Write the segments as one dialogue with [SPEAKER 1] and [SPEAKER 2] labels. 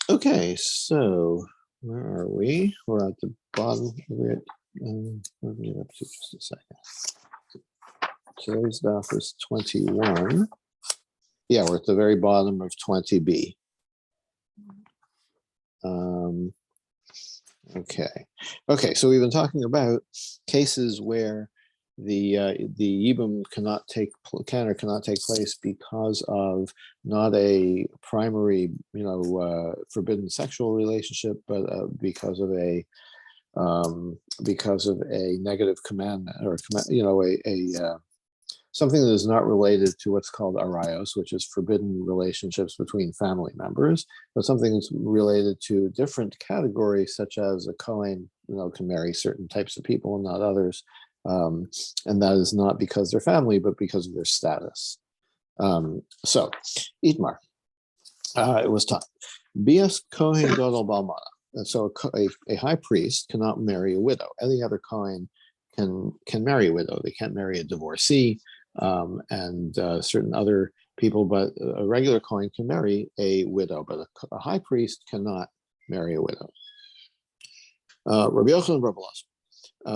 [SPEAKER 1] Okay, so where are we? We're at the bottom. We're at, let me get up to just a second. Today's daf is 21. Yeah, we're at the very bottom of 20b. Okay, so we've been talking about cases where the yibum can or cannot take place because of not a primary, forbidden sexual relationship, but because of a negative commandment, or something that is not related to what's called arayos, which is forbidden relationships between family members, but something that's related to different categories, such as a Kohen, can marry certain types of people and not others. And that is not because they're family, but because of their status. So, Itmar, it was taught. Bias Kohen Gadol Balmana. And so a high priest cannot marry a widow. Any other Kohen can marry a widow. They can't marry a divorcee and certain other people, but a regular Kohen can marry a widow, but a high priest cannot marry a widow. Rabbi Yochanan and Rabbi Elazar.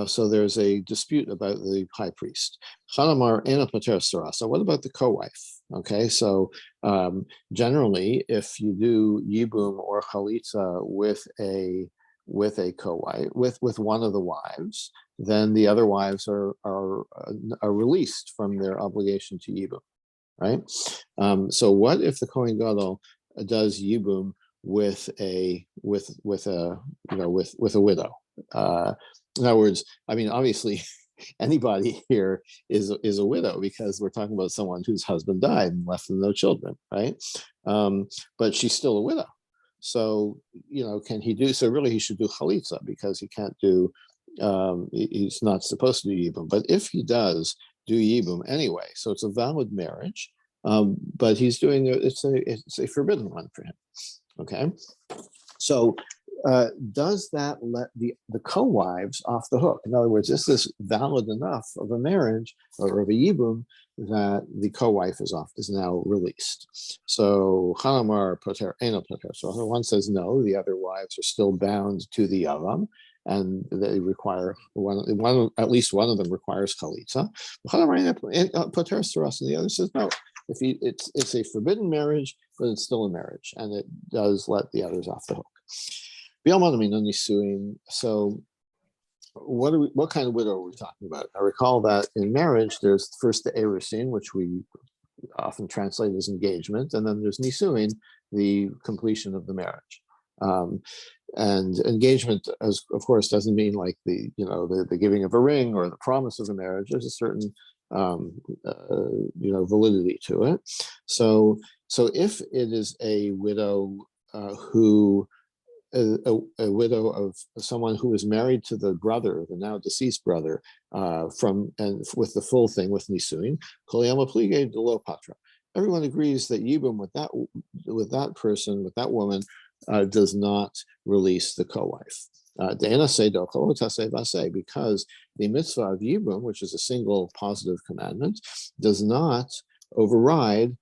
[SPEAKER 1] So there's a dispute about the high priest. Chanamar ena pater sarah. So what about the co-wife? Okay, so generally, if you do yibum or chalitza with a co-wife, with one of the wives, then the other wives are released from their obligation to yibum, right? So what if the Kohen Gadol does yibum with a widow? In other words, I mean, obviously, anybody here is a widow, because we're talking about someone whose husband died and left them no children, right? But she's still a widow. So, can he do, so really he should do chalitza, because he can't do, he's not supposed to do yibum. But if he does do yibum anyway, so it's a valid marriage, but he's doing, it's a forbidden one for him, okay? So does that let the co-wives off the hook? In other words, is this valid enough of a marriage or of a yibum that the co-wife is now released? So Chanamar poter eno poter. So one says no, the other wives are still bound to the yavam, and they require at least one of them requires chalitza. Poter saras, and the other says no. It's a forbidden marriage, but it's still a marriage, and it does let the others off the hook. So what kind of widow are we talking about? I recall that in marriage, there's first the erusin, which we often translate as engagement, and then there's nisuin, the completion of the marriage. And engagement, as of course, doesn't mean like the giving of a ring or the promise of a marriage. There's a certain validity to it. So if it is a widow who a widow of someone who was married to the brother, the now deceased brother, with the full thing with nisuin, koliyama plige de lo patra. Everyone agrees that yibum with that person, with that woman, does not release the co-wife. Because the mitzvah of yibum, which is a single positive commandment, does not override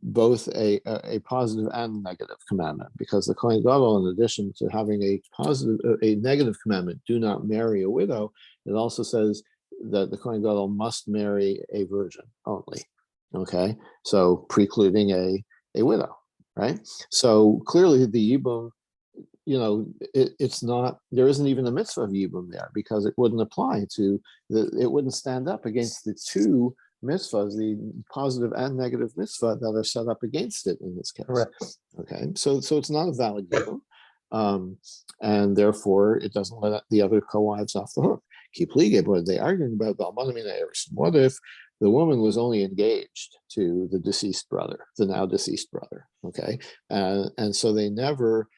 [SPEAKER 1] both a positive and negative commandment, because the Kohen Gadol, in addition to having a negative commandment, do not marry a widow, it also says that the Kohen Gadol must marry a virgin only. Okay, so precluding a widow, right? So clearly the yibum, it's not, there isn't even a mitzvah of yibum there, because it wouldn't apply to it wouldn't stand up against the two mitzvahs, the positive and negative mitzvah that are set up against it in this case. Correct. Okay, so it's not a valid yibum, and therefore it doesn't let the other co-wives off the hook. What they arguing about? What if the woman was only engaged to the deceased brother, the now deceased brother? Okay, and so they never,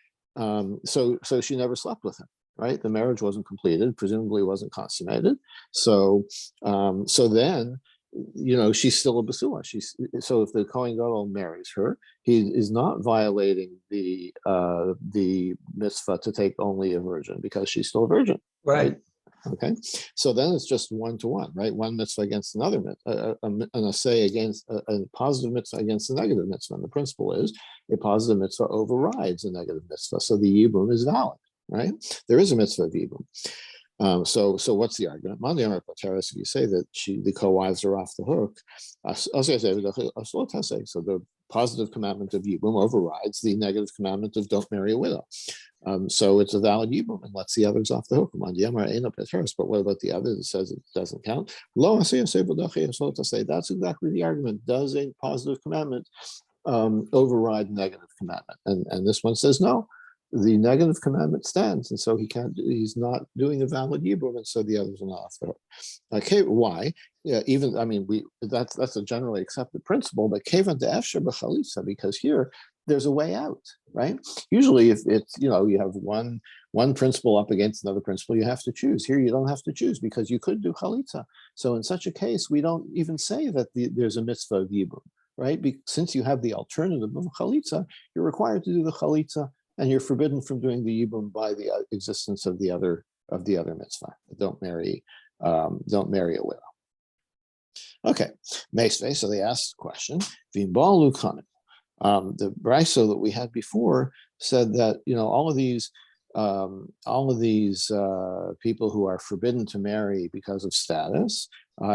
[SPEAKER 1] so she never slept with him. Right, the marriage wasn't completed, presumably wasn't consummated. So then, she's still a basula. So if the Kohen Gadol marries her, he is not violating the mitzvah to take only a virgin, because she's still a virgin. Right. Okay, so then it's just 1-to-1, right? One mitzvah against another mitzvah, an assay against a positive mitzvah against a negative mitzvah. And the principle is a positive mitzvah overrides a negative mitzvah, so the yibum is valid, right? There is a mitzvah of yibum. So what's the argument? If you say that the co-wives are off the hook, so the positive commandment of yibum overrides the negative commandment of don't marry a widow. So it's a valid yibum and lets the others off the hook. But what about the others? It says it doesn't count. That's exactly the argument. Does a positive commandment override negative commandment? And this one says no. The negative commandment stands, and so he's not doing a valid yibum, and so the others are not off the hook. Okay, why? Yeah, that's a generally accepted principle, but kevan de efshar b'chalitza, because here there's a way out, right? Usually, if it's you have one principle up against another principle, you have to choose. Here, you don't have to choose because you could do chalitza. So in such a case, we don't even say that there's a mitzvah of yibum, right? Since you have the alternative of chalitza, you're required to do the chalitza. And you're forbidden from doing the yibum by the existence of the other mitzvah. Don't marry a widow. Okay, Meisvei. So they asked the question. V'imbalu kanim. The brayso that we had before said that all of these people who are forbidden to marry because of status,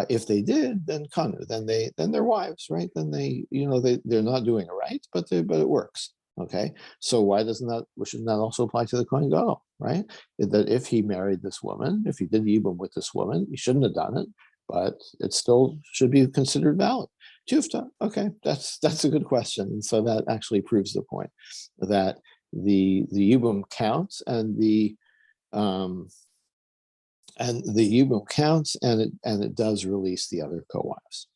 [SPEAKER 1] if they did, then kanu, then they're wives, right? Then they're not doing it right, but it works. Okay, so shouldn't that also apply to the Kohen Gadol, right? That if he married this woman, if he did yibum with this woman, he shouldn't have done it, but it still should be considered valid. Tufta, okay, that's a good question, and so that actually proves the point that the yibum counts and the yibum counts and it does release the other co-wives.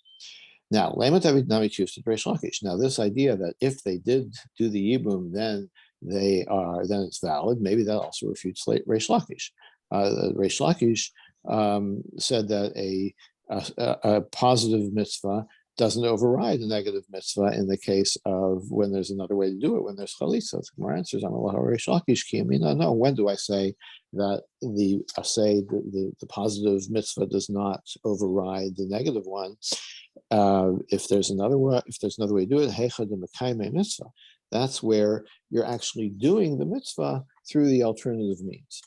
[SPEAKER 1] Now, now this idea that if they did do the yibum, then it's valid. Maybe that also refutes Reish Lakish. Reish Lakish said that a positive mitzvah doesn't override a negative mitzvah in the case of when there's another way to do it, when there's chalitza. More answers on Reish Lakish. No. When do I say that the positive mitzvah does not override the negative one? If there's another way to do it, mitzvah, that's where you're actually doing the mitzvah through the alternative means.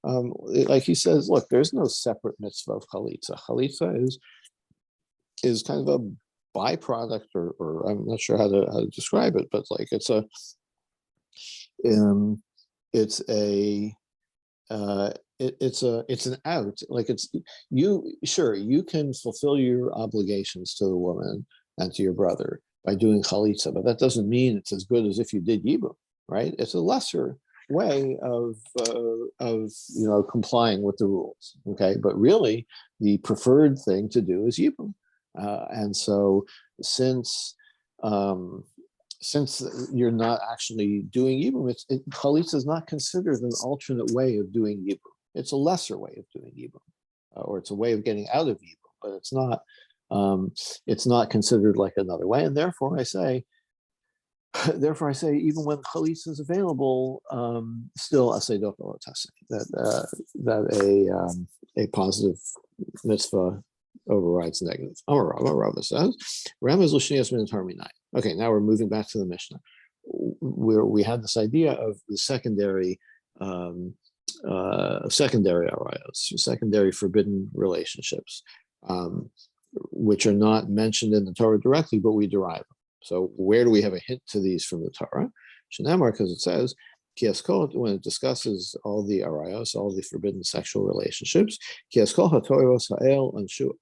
[SPEAKER 1] Like he says, look, there's no separate mitzvah of chalitza. Chalitza is kind of a byproduct, or I'm not sure how to describe it, but like it's an out. Like you can fulfill your obligations to the woman and to your brother by doing chalitza, but that doesn't mean it's as good as if you did yibum, right? It's a lesser way of complying with the rules. Okay, but really the preferred thing to do is yibum, and so since you're not actually doing yibum, chalitza is not considered an alternate way of doing yibum. It's a lesser way of doing yibum, or it's a way of getting out of yibum, but it's not considered like another way. And therefore I say, even when chalitza is available, still asay doko that a positive mitzvah overrides negative. Rava says, okay, now we're moving back to the Mishnah, where we had this idea of the secondary arayos, secondary forbidden relationships, which are not mentioned in the Torah directly, but we derive them. So where do we have a hint to these from the Torah? Shenamar, because it says, Kiaskol, when it discusses all the arayos, all the forbidden sexual relationships, Kiaskol hatoros ha'el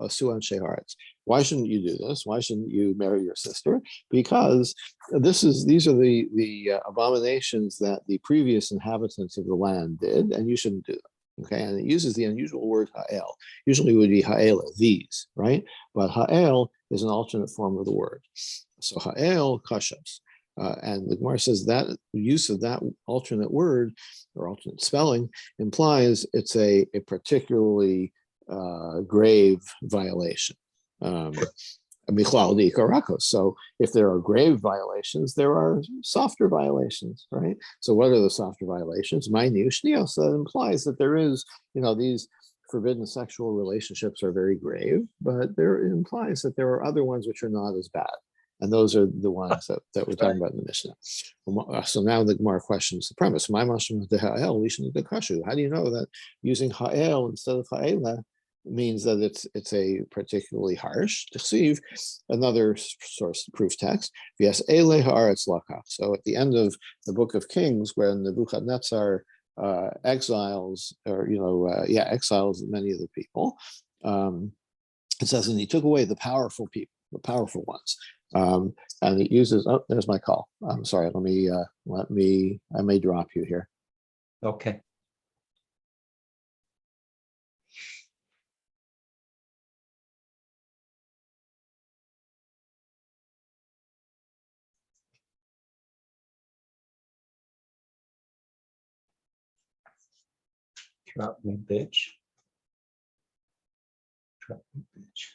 [SPEAKER 1] asuan sheharetz. Why shouldn't you do this? Why shouldn't you marry your sister? Because these are the abominations that the previous inhabitants of the land did, and you shouldn't do them. Okay, and it uses the unusual word ha'el. Usually it would be ha'ela, these, right? But ha'el is an alternate form of the word. So ha'el kashas. And the Gemara says that use of that alternate word or alternate spelling implies it's a particularly grave violation. So if there are grave violations, there are softer violations, right? So what are the softer violations? So that implies that there is, these forbidden sexual relationships are very grave, but there it implies that there are other ones which are not as bad. And those are the ones that we're talking about in the Mishnah. So now the Gemara questions the premise. How do you know that using ha'el instead of ha'ela means that it's a particularly harsh deceive? Another source proof text. Yes, ele haaretz lakach. So at the end of the book of Kings, when Nebuchadnezzar exiles exiles many of the people, it says, and he took away the powerful people, the powerful ones. And it uses, oh, there's my call. I'm sorry, I may drop you here.
[SPEAKER 2] Okay. Drop me, bitch. Drop me, bitch.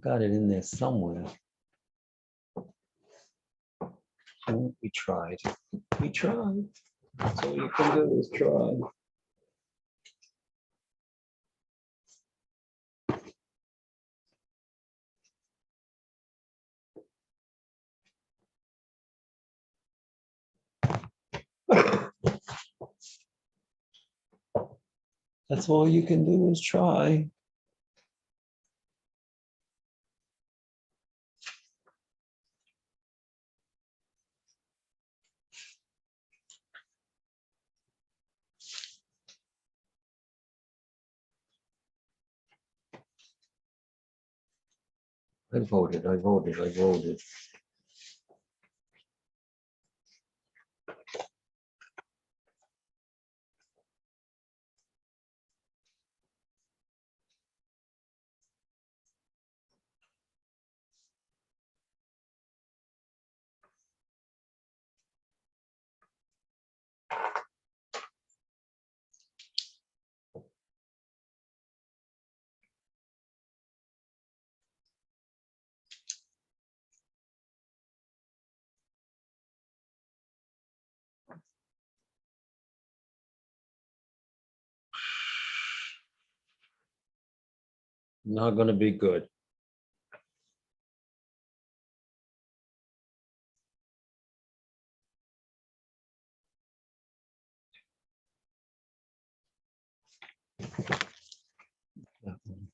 [SPEAKER 2] Got it in there somewhere. We tried. We tried. That's all you can do is try. That's all you can do is try. I voted, I voted, I voted. Not gonna be good. That one.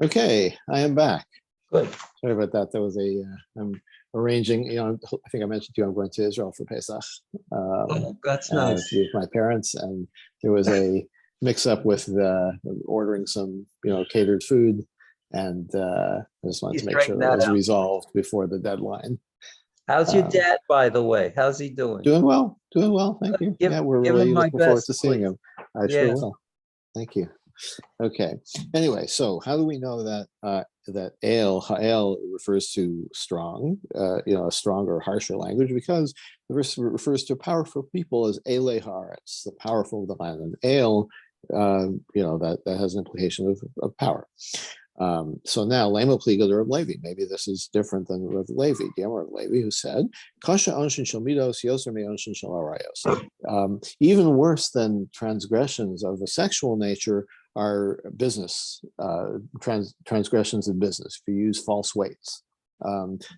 [SPEAKER 1] Okay, I am back.
[SPEAKER 2] Good.
[SPEAKER 1] Sorry about that. There was I'm arranging, I think I mentioned to you, I'm going to Israel for Pesach.
[SPEAKER 2] Oh, that's nice.
[SPEAKER 1] To be with my parents, and there was a mix up with ordering some, catered food. And I just wanted
[SPEAKER 2] You
[SPEAKER 1] to make sure
[SPEAKER 2] straighten
[SPEAKER 1] that
[SPEAKER 2] that
[SPEAKER 1] was
[SPEAKER 2] out.
[SPEAKER 1] resolved before the deadline.
[SPEAKER 2] How's your
[SPEAKER 1] Um,
[SPEAKER 2] dad, by the way? How's he doing?
[SPEAKER 1] Doing well, doing well. Thank you.
[SPEAKER 2] Give,
[SPEAKER 1] Yeah, we're
[SPEAKER 2] give him
[SPEAKER 1] really
[SPEAKER 2] my
[SPEAKER 1] looking forward
[SPEAKER 2] best,
[SPEAKER 1] to seeing
[SPEAKER 2] please.
[SPEAKER 1] him. I sure
[SPEAKER 2] Yeah.
[SPEAKER 1] will. Thank you. Okay. Anyway, so how do we know that that ha'el refers to strong, a stronger, harsher language? Because the verse refers to powerful people as ele haaretz, the powerful of the land, and el, that has an implication of power. So now, Lema Pliga Rav Levi. Maybe this is different than Rav Levi, Rav Levi, who said, "Kasha onshin shel midos yoser me onshin shel arayos." Even worse than transgressions of a sexual nature are business transgressions in business. If you use false weights,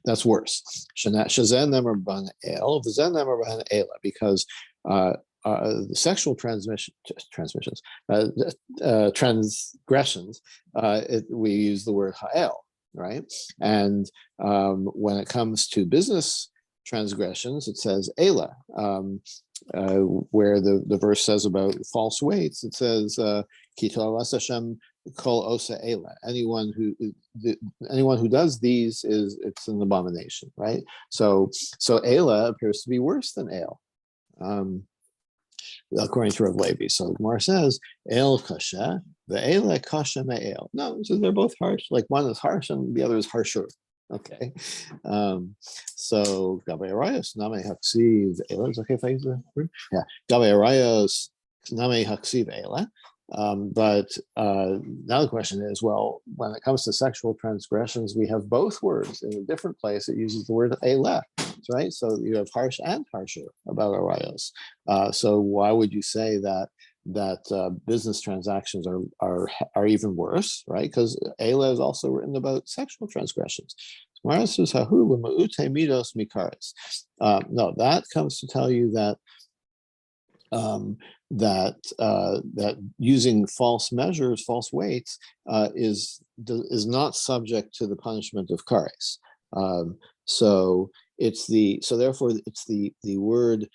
[SPEAKER 1] that's worse. Shazen nemer ban el, v'zen nemer ban ela, because the sexual transgressions, we use the word ha'el, right? And when it comes to business transgressions, it says ela. Where the verse says about false weights, it says Ki to'aras Hashem kol osa ela. Anyone who does these it's an abomination, right? So ela appears to be worse than el. According to Rav Levi. So Gemara says, El kasha, the ele kasha me'el. No, so they're both harsh. Like one is harsh and the other is harsher. Okay. So Gabay Arayos, Name Haksiv Ela. Is it okay if I use the word? Yeah. Gabay Arayos, Name Haksiv Ela. But now the question is, well, when it comes to sexual transgressions, we have both words. In a different place, it uses the word Ela, right? So you have harsh and harsher about arayos. So why would you say that business transactions are even worse, right? Because Ela is also written about sexual transgressions. No, that comes to tell you that that using false measures, false weights, is not subject to the punishment of kares. So therefore it's the word.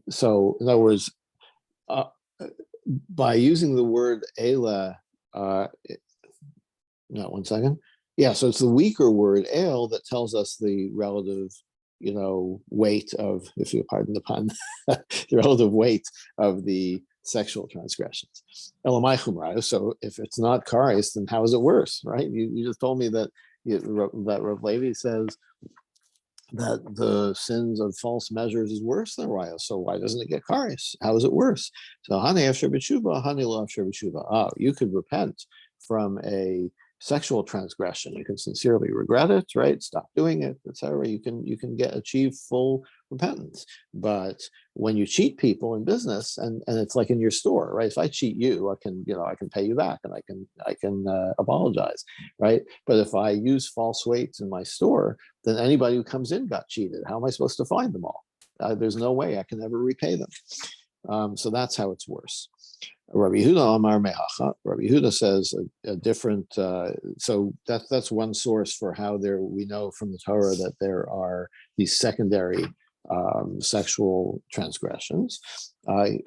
[SPEAKER 1] So in other words, by using the word ela, no, 1 second. Yeah, so it's the weaker word el that tells us the relative, weight of, if you pardon the pun, the relative weight of the sexual transgressions. Elamai chumra. So if it's not kares, then how is it worse, right? You just told me that Rav Levi says that the sins of false measures is worse than raya. So why doesn't it get kares? How is it worse? So hani after b'tshuva, hani lo after b'tshuva. Oh, you could repent from a sexual transgression. You can sincerely regret it, right? Stop doing it, etc. You can achieve full repentance. But when you cheat people in business, and it's like in your store, right? If I cheat you, I can pay you back, and I can apologize, right? But if I use false weights in my store, then anybody who comes in got cheated. How am I supposed to find them all? There's no way I can ever repay them. So that's how it's worse. Rabbi Yehuda Amar Mehacha. Rabbi Yehuda says a different. So that's one source for how we know from the Torah that there are these secondary sexual transgressions.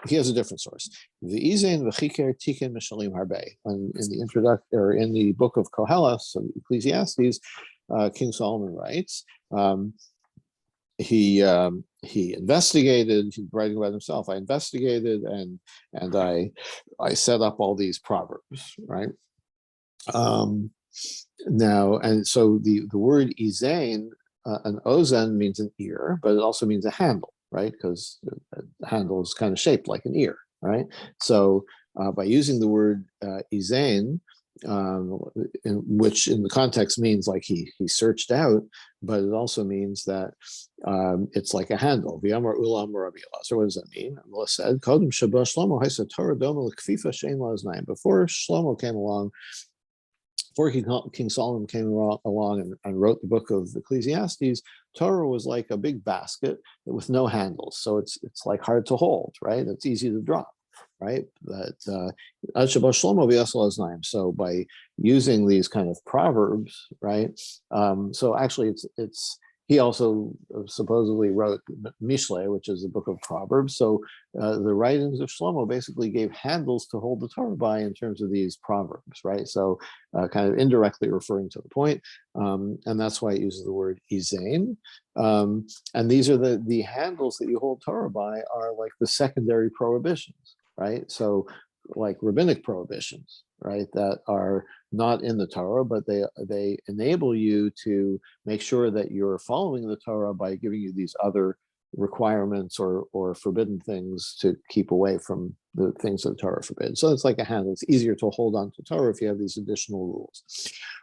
[SPEAKER 1] He has a different source. The Izain v'chiker tiken mishalim harbe. In the introduction, or in the book of Koheles, of Ecclesiastes, King Solomon writes. He investigated. He's writing about himself. I investigated and I set up all these proverbs, right? Now, and so the word izain, an ozen means an ear, but it also means a handle, right? Because the handle is kind of shaped like an ear, right? So by using the word izain, which in the context means like he searched out, but it also means that it's like a handle. V'yamar ulam Rabbi Elazar. What does that mean? Allah said, "Kodem sheba Shlomo ha'isa Torah doma l'kfifa she'en la'oznaim." Before Shlomo came along, before King Solomon came along and wrote the book of Ecclesiastes, Torah was like a big basket with no handles, so it's like hard to hold, right? It's easy to drop. Right, so by using these kind of proverbs, right? So actually, he also supposedly wrote Mishle, which is the book of Proverbs. So the writings of Shlomo basically gave handles to hold the Torah by in terms of these proverbs, right? So kind of indirectly referring to the point, and that's why it uses the word izain. And these are the handles that you hold Torah by are like the secondary prohibitions, right? So like rabbinic prohibitions, right, that are not in the Torah, but they enable you to make sure that you're following the Torah by giving you these other requirements or forbidden things to keep away from the things that the Torah forbids. So it's like a handle. It's easier to hold on to Torah if you have these additional rules.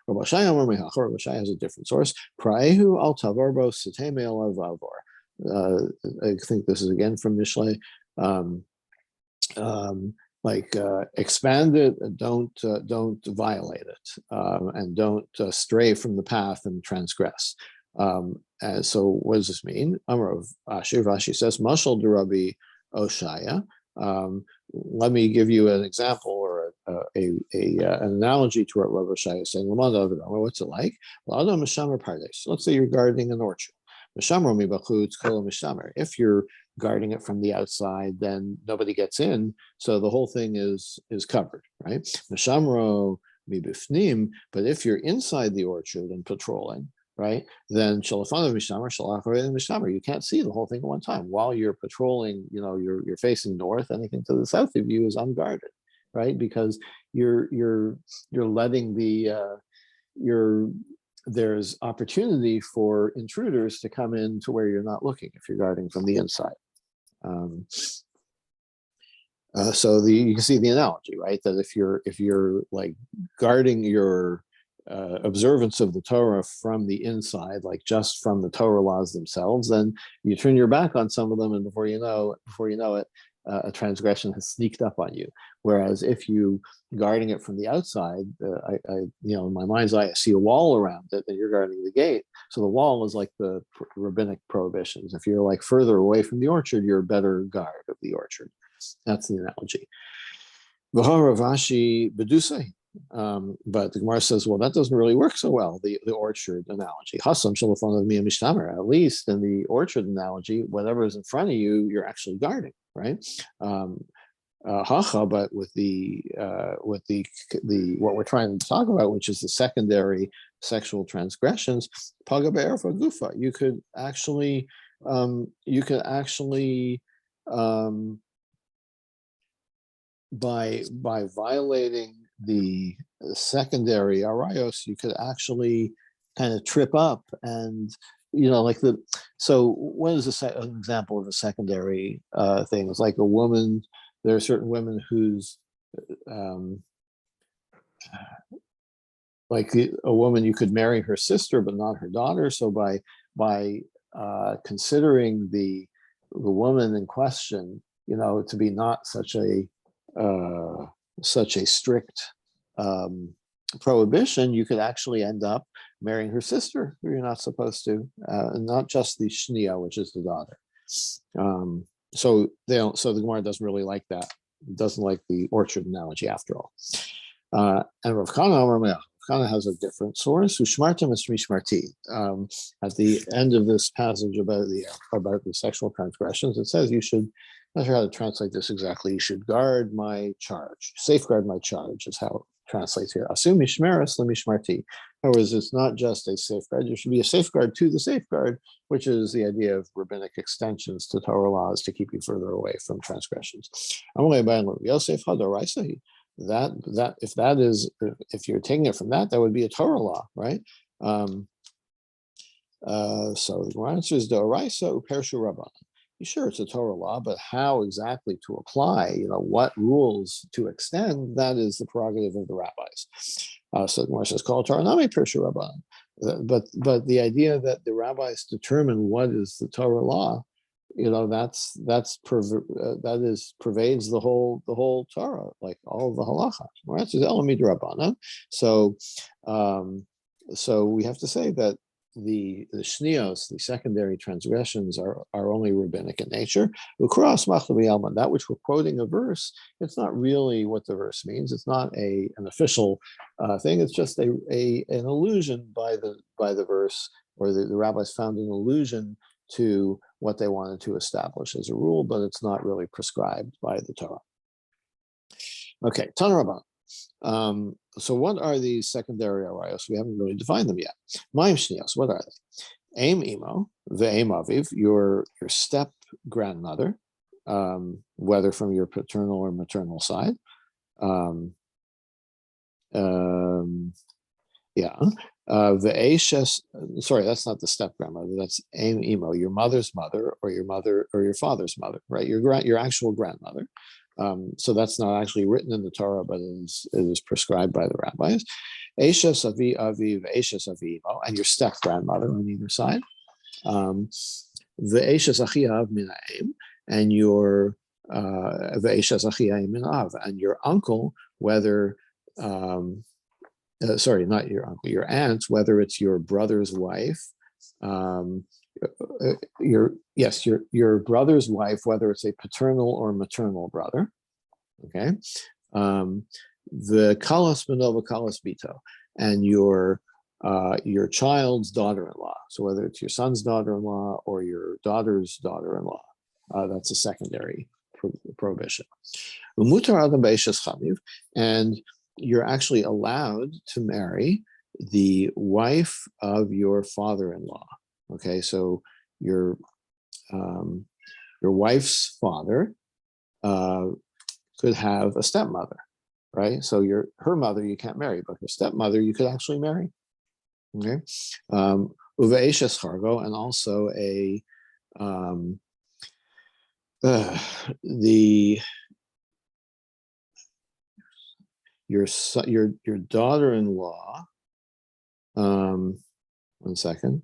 [SPEAKER 1] Rabbi Shai has a different source. Praehu al tavarbo seteme alav avor. I think this is again from Mishle. Expand it, don't violate it, and don't stray from the path and transgress. And so what does this mean? Amar of Rashi says, Mashal Durabi Oshaya. Let me give you an example or an analogy to what Rabbi Oshaya is saying. What's it like? Let's say you're guarding an orchard. If you're guarding it from the outside, then nobody gets in, so the whole thing is covered, right? But if you're inside the orchard and patrolling, right, then you can't see the whole thing at one time. While you're patrolling, you're facing north. Anything to the south of you is unguarded, right? Because you're letting there's opportunity for intruders to come in to where you're not looking if you're guarding from the inside. So you can see the analogy, right? That if you're like guarding your observance of the Torah from the inside, like just from the Torah laws themselves, then you turn your back on some of them, and before you know it, a transgression has sneaked up on you. Whereas if you guarding it from the outside, in my mind's eye, I see a wall around it, and you're guarding the gate. So the wall is like the rabbinic prohibitions. If you're like further away from the orchard, you're a better guard of the orchard. That's the analogy. Vaharavashi bedusay. But the Gemara says, well, that doesn't really work so well, the orchard analogy. At least in the orchard analogy, whatever is in front of you, you're actually guarding, right? But with the what we're trying to talk about, which is the secondary sexual transgressions, paga be'erfa gufa, you could actually by violating the secondary arayos, you could actually kind of trip up and so what is an example of a secondary thing? It's like a woman. There are certain women whose like a woman, you could marry her sister but not her daughter. So by considering the woman in question, to be not such a strict prohibition, you could actually end up marrying her sister, who you're not supposed to, and not just the shnia, which is the daughter. So the Gemara doesn't really like that. It doesn't like the orchard analogy after all. And Rav Kana has a different source. Ushmartim is mishmarti. At the end of this passage about the sexual transgressions, it says you should. I'm not sure how to translate this exactly. You should guard my charge, safeguard my charge, is how it translates here. Assume mishmeres lemishmarti. In other words, it's not just a safeguard. There should be a safeguard to the safeguard, which is the idea of rabbinic extensions to Torah laws to keep you further away from transgressions. If you're taking it from that would be a Torah law, right? So the answer is Doraisa Upershu Rabban. Sure, it's a Torah law, but how exactly to apply, what rules to extend, that is the prerogative of the rabbis. So the Gemara says, "Call Torah Nami Pirshu Rabban." But the idea that the rabbis determine what is the Torah law, that pervades the whole Torah, like all of the halacha. Right? So Elamid Rabbanan. So we have to say that the shnios, the secondary transgressions, are only rabbinic in nature. That which we're quoting a verse, it's not really what the verse means. It's not an official thing. It's just an allusion by the verse or the rabbis found an allusion to what they wanted to establish as a rule, but it's not really prescribed by the Torah. Okay, Tanarabban. So what are these secondary arayos? We haven't really defined them yet. Ma'im shnios, what are they? Aim imo, ve'aim aviv, your step grandmother, whether from your paternal or maternal side. Ve'eshes, sorry, that's not the step grandmother. That's aim imo, your mother's mother, or your father's mother, right? Your actual grandmother. So that's not actually written in the Torah, but it is prescribed by the rabbis. Eshes avi aviv, eshes avi imo, and your step grandmother on either side. Ve'eshes achiav min ha'em, and your ve'eshes achiav min av, and your uncle, whether sorry, not your uncle, your aunt, whether it's your brother's wife, your brother's wife, whether it's a paternal or maternal brother. Okay, the kalas minova kalas bito, and your child's daughter-in-law. So whether it's your son's daughter-in-law or your daughter's daughter-in-law, that's a secondary prohibition. And you're actually allowed to marry the wife of your father-in-law. Okay, so your wife's father could have a stepmother, right? So her mother you can't marry, but her stepmother you could actually marry. Okay, uve'eshes chargo, and also your daughter-in-law. One second.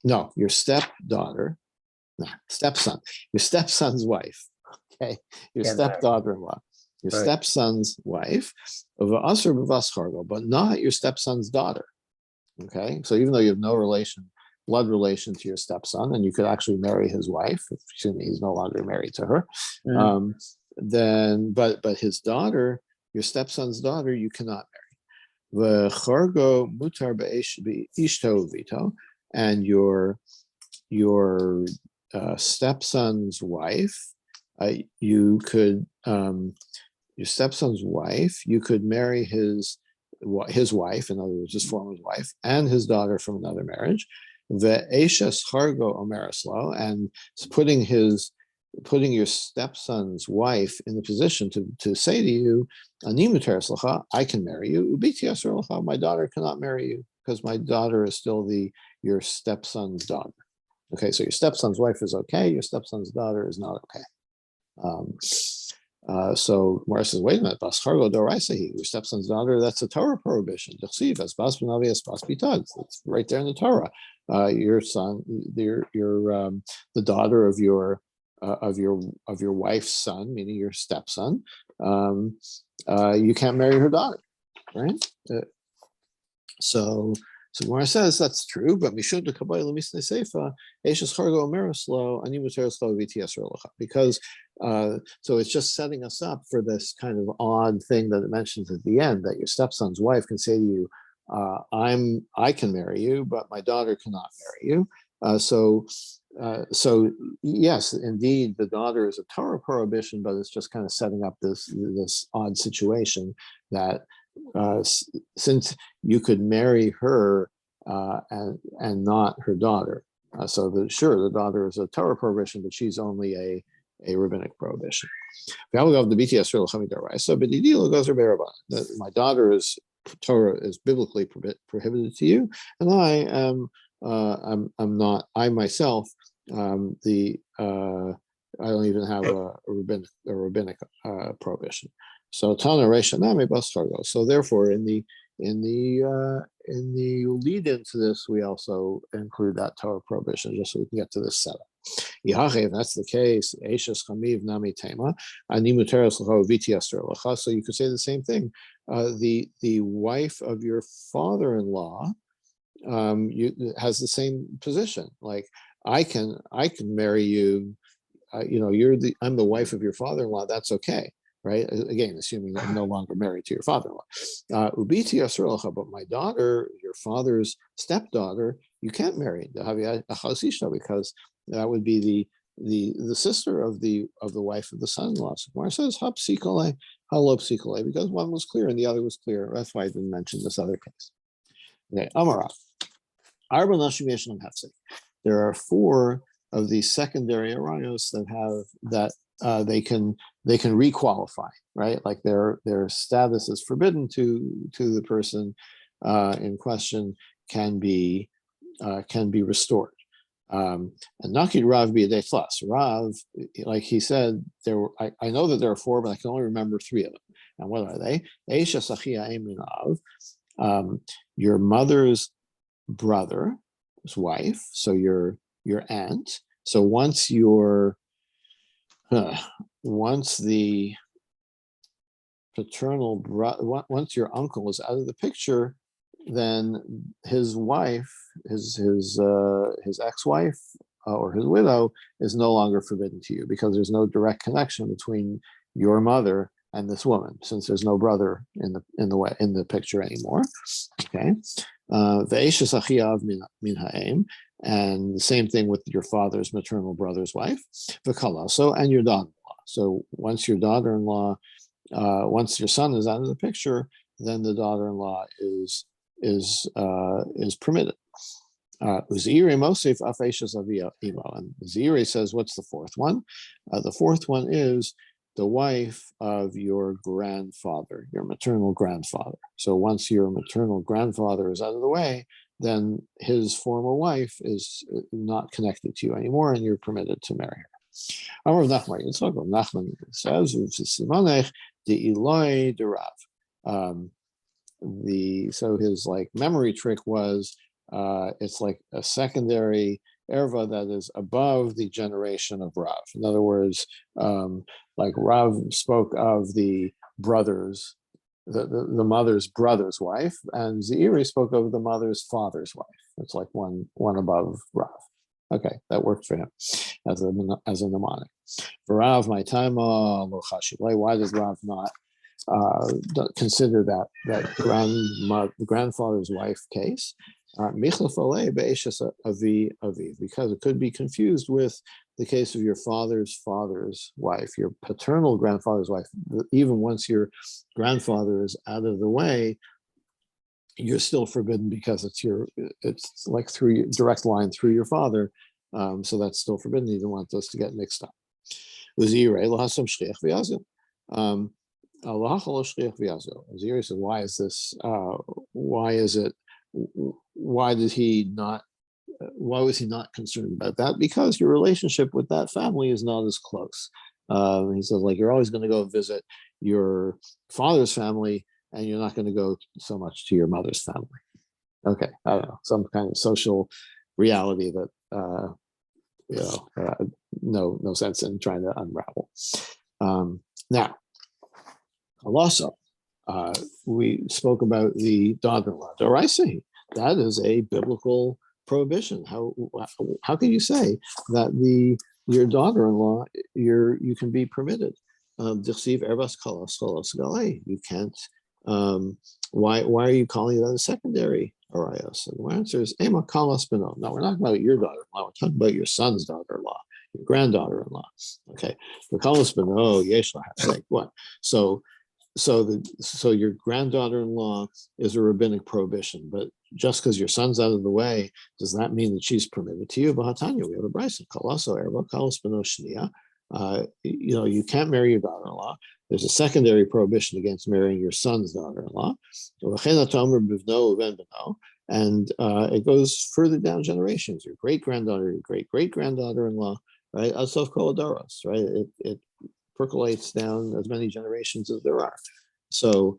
[SPEAKER 1] No, your stepdaughter. No, stepson. Your stepson's wife. Okay, your stepdaughter-in-law. Your stepson's wife, but not your stepson's daughter. Okay, so even though you have no blood relation to your stepson, and you could actually marry his wife, assuming he's no longer married to her, then but his daughter, your stepson's daughter, you cannot marry. The chargo mutar ishto vito, and your stepson's wife, you could your stepson's wife, you could marry his wife, in other words, his former wife, and his daughter from another marriage. The eshes hargo omerislo, and putting your stepson's wife in the position to say to you, Ani muteres lacha, I can marry you. Ubiti aser lacha, my daughter cannot marry you because my daughter is still your stepson's daughter. Okay, so your stepson's wife is okay, your stepson's daughter is not okay. So Mara says, wait a minute, Bas Chargo Doraisahi, your stepson's daughter, that's a Torah prohibition. It's right there in the Torah. Your son, the daughter of your wife's son, meaning your stepson, you can't marry her daughter, right? So Mara says that's true, but because so it's just setting us up for this kind of odd thing that it mentions at the end, that your stepson's wife can say to you, I can marry you, but my daughter cannot marry you. So yes, indeed, the daughter is a Torah prohibition, but it's just kind of setting up this odd situation that since you could marry her and not her daughter, so the daughter is a Torah prohibition, but she's only a rabbinic prohibition. So my daughter is Torah is biblically prohibited to you, and I'm not. I myself, I don't even have a rabbinic prohibition. So Tana Reisha Nami Bas Chargo. So therefore, in the lead into this, we also include that Torah prohibition, just so we can get to this setup. If that's the case, so you could say the same thing. The wife of your father-in-law has the same position. Like I can marry you. I'm the wife of your father-in-law. That's okay, right? Again, assuming I'm no longer married to your father-in-law. But my daughter, your father's stepdaughter, you can't marry because that would be the sister of the wife of the son-in-law. So Gemara says hapsikole, halopsikole, because one was clear and the other was clear. That's why I didn't mention this other case. Okay, Amara. There are 4 of these secondary arayos that they can requalify, right? Like their status is forbidden to the person in question can be restored. And Nakid Rav b'yadei plus. Rav, like he said, I know that there are 4, but I can only remember 3 of them. And what are they? Eisha Sachia Eminav, your mother's brother's wife, so your aunt. So once the paternal once your uncle is out of the picture, then his wife, his ex-wife or his widow is no longer forbidden to you, because there's no direct connection between your mother and this woman, since there's no brother in the picture anymore. Okay, ve'eshes achiav min ha'em, and the same thing with your father's maternal brother's wife, v'kalaso, and your daughter-in-law. So once your daughter-in-law, once your son is out of the picture, then the daughter-in-law is permitted. Uzire Mosef Afeshas Avia Imo, and Uzire says, what's the 4th one? The 4th one is the wife of your grandfather, your maternal grandfather. So once your maternal grandfather is out of the way, then his former wife is not connected to you anymore, and you're permitted to marry her. Amar Nachman Yitzchak, Nachman says, "Simanech de Eloi de Rav." So his like memory trick was it's like a secondary erva that is above the generation of Rav. In other words, like Rav spoke of the brothers, the mother's brother's wife, and Zeiri spoke of the mother's father's wife. It's like one above Rav. Okay, that worked for him as a mnemonic. For Rav, my time, why does Rav not consider that grandfather's wife case? Because it could be confused with the case of your father's wife, your paternal grandfather's wife. Even once your grandfather is out of the way, you're still forbidden, because it's like through direct line through your father. So that's still forbidden. You don't want those to get mixed up. Ziri said, why is this? Why was he not concerned about that? Because your relationship with that family is not as close. He says, like, you're always going to go visit your father's family, and you're not going to go so much to your mother's family. Okay, I don't know, some kind of social reality that no sense in trying to unravel. Now, also, we spoke about the daughter-in-law. Doraisa, that is a biblical prohibition. How can you say that your daughter-in-law you can be permitted? You can't. Why are you calling that a secondary arayos? And the answer is Ema kalas beno. No, we're not talking about your daughter-in-law. We're talking about your son's daughter-in-law, your granddaughter-in-law. Okay, the kalas beno yesh lahafsek. What? So your granddaughter-in-law is a rabbinic prohibition, but just because your son's out of the way, does that mean that she's permitted to you? Bahatanya, we have a brisa, kalaso erba kalas beno shnia. You can't marry your daughter-in-law. There's a secondary prohibition against marrying your son's daughter-in-law. And it goes further down generations. Your great-granddaughter, your great-great-granddaughter-in-law, right? Asof koladoros, right? It percolates down as many generations as there are. So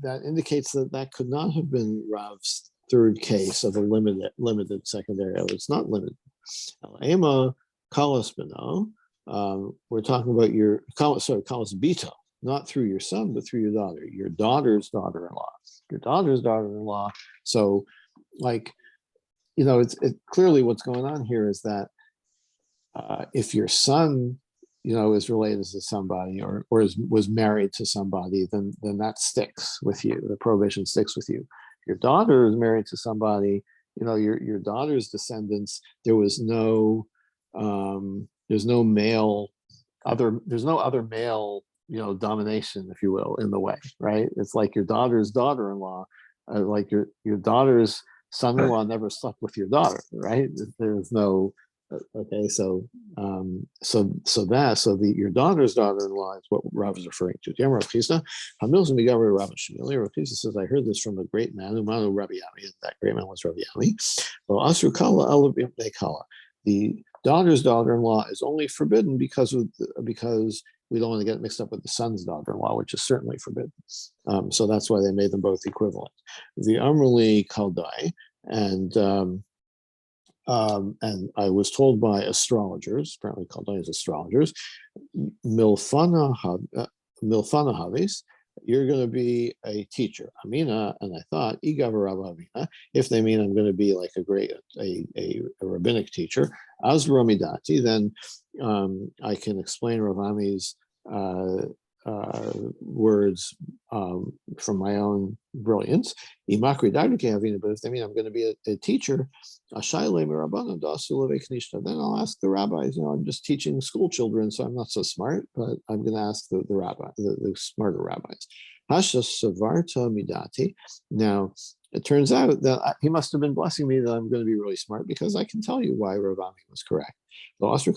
[SPEAKER 1] that indicates that could not have been Rav's third case of a limited secondary. It's not limited. Ema kalas beno. We're talking about your kalas bito, not through your son, but through your daughter's daughter-in-law. So, like, it's clearly what's going on here is that if your son is related to somebody or was married to somebody, then that sticks with you. The prohibition sticks with you. Your daughter is married to somebody, your daughter's descendants. There's no male there's no other male domination, if you will, in the way, right? It's like your daughter's daughter-in-law, like your daughter's son-in-law never slept with your daughter, right? There's no okay, so your daughter's daughter-in-law is what Rav is referring to. Rav Chisda says, I heard this from a great man, Umanu Rabbi Yami, and that great man was Rabbi Yami. Well, Asru Kala Elabim Kala. The daughter's daughter-in-law is only forbidden because we don't want to get mixed up with the son's daughter-in-law, which is certainly forbidden. So that's why they made them both equivalent. The Amrli Kaldai, and I was told by astrologers, apparently Kaldai is astrologers, Milfana Havis, you're going to be a teacher. Amina, and I thought, Amina, if they mean I'm going to be like a rabbinic teacher, as Ramidati, then I can explain Ravami's words from my own brilliance. But if they mean I'm going to be a teacher, then I'll ask the rabbis. I'm just teaching school children, so I'm not so smart, but I'm going to ask the rabbi, the smarter rabbis. Now, it turns out that he must have been blessing me that I'm going to be really smart, because I can tell you why Ravami was correct. Because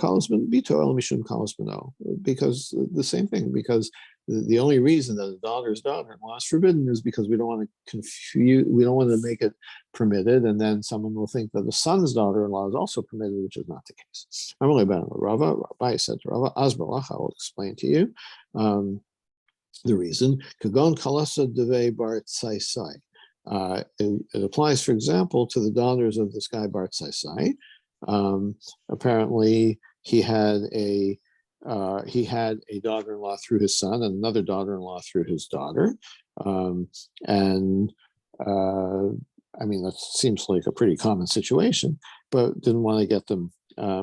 [SPEAKER 1] the same thing, because the only reason that a daughter's daughter-in-law is forbidden is because we don't want to confuse, we don't want to make it permitted, and then someone will think that the son's daughter-in-law is also permitted, which is not the case. I'm only about Rava. Rabbi said to Rava, Azbalach, I will explain to you the reason. Kagon kalasa deve bar tsaisai. It applies, for example, to the daughters of this guy Bar Tsaisai. Apparently, he had a daughter-in-law through his son and another daughter-in-law through his daughter, that seems like a pretty common situation, but didn't want to get them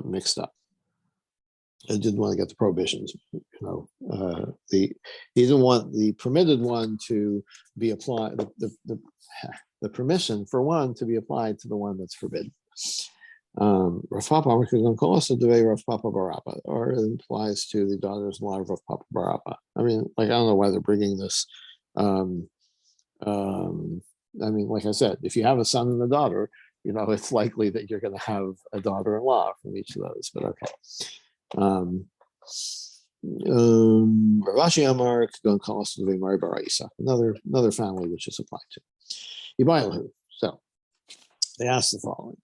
[SPEAKER 1] mixed up. I didn't want to get the prohibitions, he didn't want the permitted one to be applied, the permission for one to be applied to the one that's forbidden. Rav Papa, or it implies to the daughters-in-law of Rav Papa Barapa. I don't know why they're bringing this. Like I said, if you have a son and a daughter, it's likely that you're going to have a daughter-in-law from each of those, but okay. Ravashi Amar another family which is applied to. So they asked the following: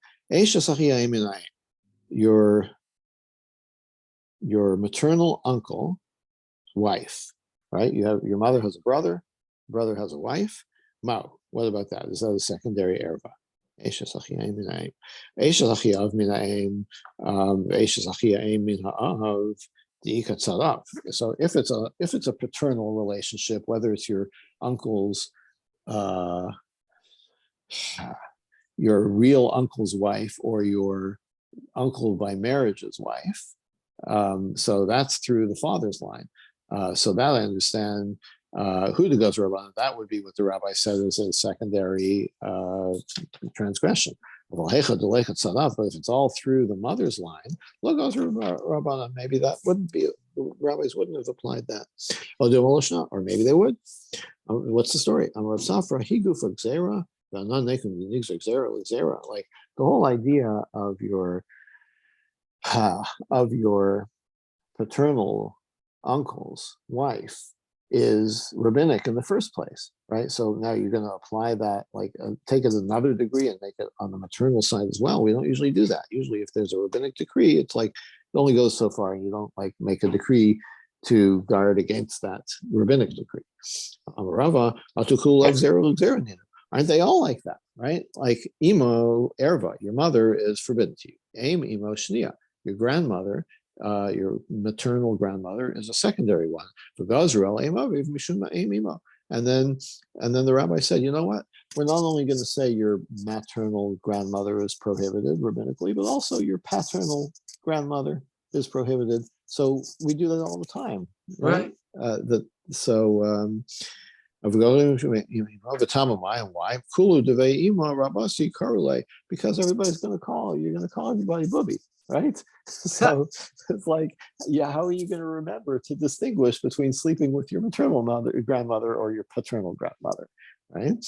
[SPEAKER 1] your maternal uncle wife, right? Your mother has a brother has a wife. Mao, what about that? Is that a secondary erva? So if it's a paternal relationship, whether it's your uncle's your real uncle's wife or your uncle by marriage's wife, so that's through the father's line. So that I understand. Who goes Rabban? That would be what the rabbi said is a secondary transgression. But if it's all through the mother's line, Rabban, maybe that wouldn't be. Rabbis wouldn't have applied that. Or maybe they would. What's the story? Like the whole idea of your paternal uncle's wife is rabbinic in the first place, right? So now you're going to apply that, take it another degree and make it on the maternal side as well. We don't usually do that. Usually if there's a rabbinic decree, it's like it only goes so far, and you don't make a decree to guard against that rabbinic decree. Aren't they all like that, right? Like imo erva, your mother is forbidden to you. Aim imo shnia, your grandmother, your maternal grandmother is a secondary one. And then the rabbi said, you know what? We're not only going to say your maternal grandmother is prohibited rabbinically, but also your paternal grandmother is prohibited So we do that all the time,
[SPEAKER 2] Right.
[SPEAKER 1] Why? Kulu devei ima rabasi karule, because everybody's going to call. You're going to call everybody booby, right? So it's like, yeah, how are you going to remember to distinguish between sleeping with your maternal grandmother or your paternal grandmother, right?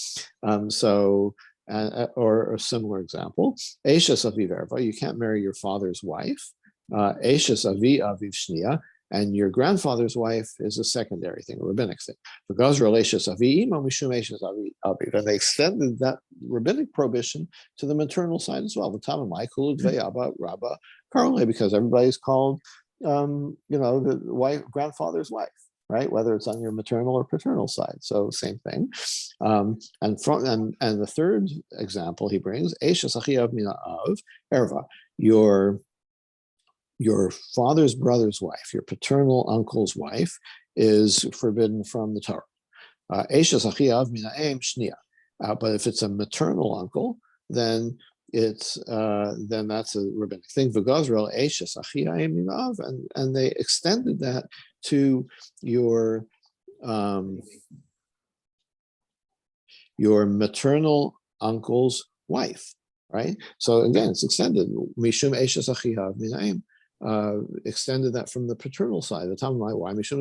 [SPEAKER 1] Or a similar example, Eishes aviv erva, you can't marry your father's wife. Eishes avi aviv shnia, and your grandfather's wife is a secondary thing, a rabbinic thing. And they extended that rabbinic prohibition to the maternal side as well. Because everybody's called, the grandfather's wife, right? Whether it's on your maternal or paternal side. So same thing. And the third example he brings, erva, your father's brother's wife, your paternal uncle's wife, is forbidden from the Torah. But if it's a maternal uncle, then that's a rabbinic thing. And they extended that to your maternal uncle's wife, right? So again, it's extended. Mishum eshes achihav minaim. Extended that from the paternal side. The time why because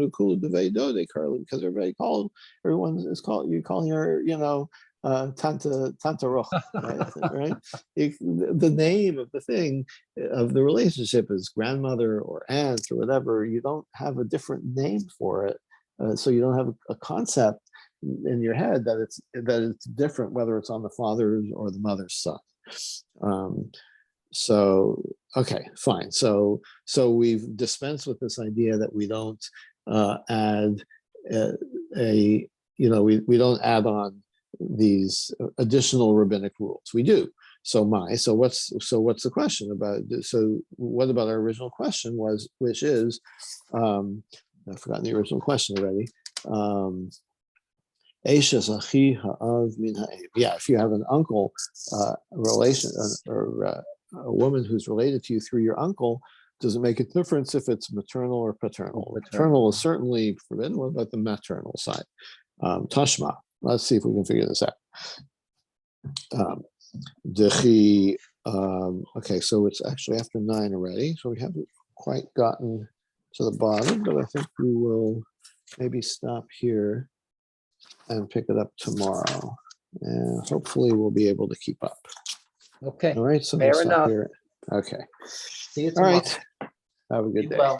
[SPEAKER 1] everyone is you're calling her, Tanta Roch, right? The name of the thing of the relationship is grandmother or aunt or whatever. You don't have a different name for it, so you don't have a concept in your head that it's different whether it's on the father's or the mother's side. So, okay, fine. So we've dispensed with this idea that we don't add we don't add on these additional rabbinic rules. We do. So what's the question about? So what about our original question which is, I've forgotten the original question already. Yeah, if you have an uncle relation or a woman who's related to you through your uncle, does it make a difference if it's maternal or paternal? Paternal is certainly forbidden. What about the maternal side? Tashma. Let's see if we can figure this out. Okay, so it's actually after 9 already, so we haven't quite gotten to the bottom, but I think we will maybe stop here and pick it up tomorrow. And hopefully we'll be able to keep up.
[SPEAKER 2] Okay.
[SPEAKER 1] All right, so
[SPEAKER 2] Fair
[SPEAKER 1] we'll stop
[SPEAKER 2] enough.
[SPEAKER 1] here. Okay.
[SPEAKER 2] See you
[SPEAKER 1] All
[SPEAKER 2] tomorrow.
[SPEAKER 1] right. Have a good day.
[SPEAKER 2] Well.